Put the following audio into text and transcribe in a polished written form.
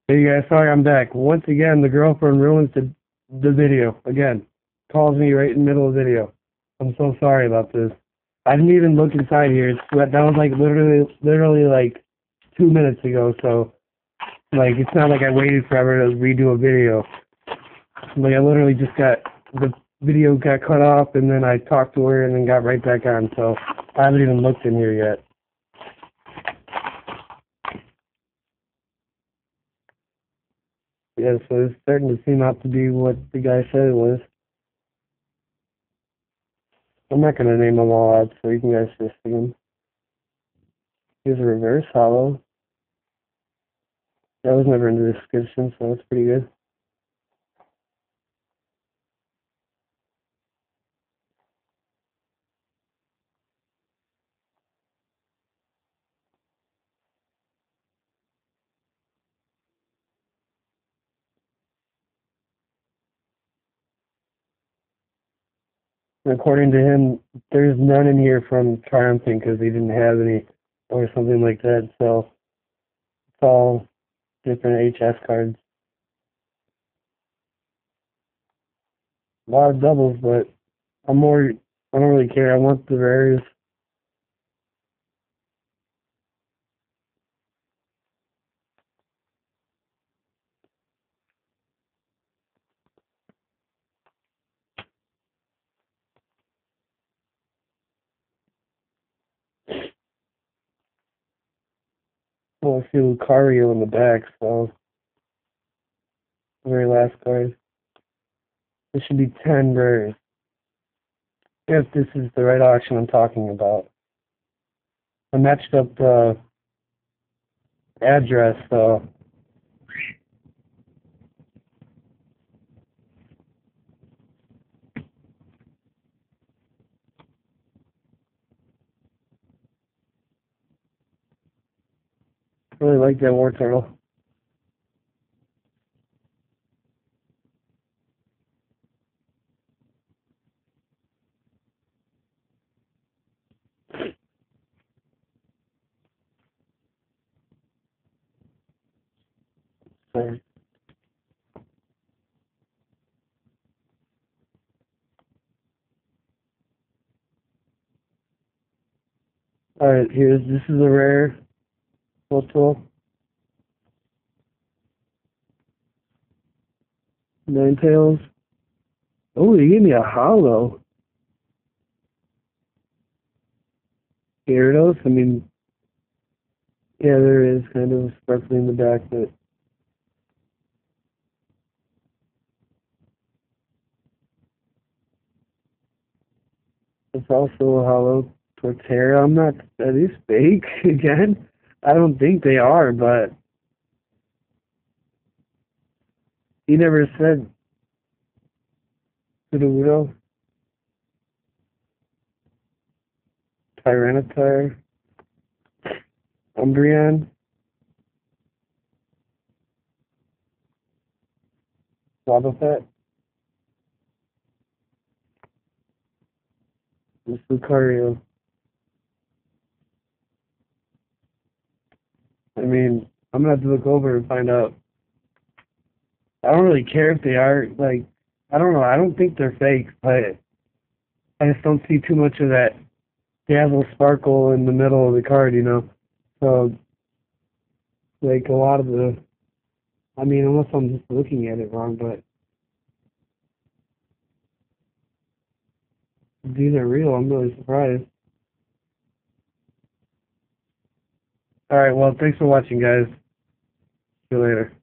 Hey guys, sorry I'm back. Once again, the girlfriend ruins the video. Again, calls me right in the middle of the video. I'm so sorry about this. I didn't even look inside here. That was like literally like 2 minutes ago. So like it's not like I waited forever to redo a video. Like I literally just the video got cut off and then I talked to her and then got right back on. So I haven't even looked in here yet. Yeah, so it's starting to seem out to be what the guy said it was. I'm not gonna name them all out so you can guys just see them. Here's a reverse hollow. That was never in the description, so that's pretty good. And according to him, there's none in here from Triumphing because he didn't have any or something like that, so it's all different HS cards. A lot of doubles, but I don't really care. I want the rares. Well, I see Lucario in the back, so the very last card. This should be 10 rares. If this is the right auction I'm talking about. I matched up the address, so I really like that War Turtle. So, alright, this is a rare tool. 9 tails. Oh, you gave me a hollow. Gyarados, I mean, yeah, there is kind of a sparkly in the back, but it's also a hollow Torterra. Are these fake again? I don't think they are, but he never said Sudowoodo, Tyranitar, Umbreon, Wobbuffet, and Lucario. I mean, I'm gonna have to look over and find out. I don't really care if they are, like, I don't know, I don't think they're fake, but I just don't see too much of that dazzle sparkle in the middle of the card, you know? So, like, a lot of I mean, unless I'm just looking at it wrong, but these are real. I'm really surprised. Alright, well, thanks for watching, guys. See you later.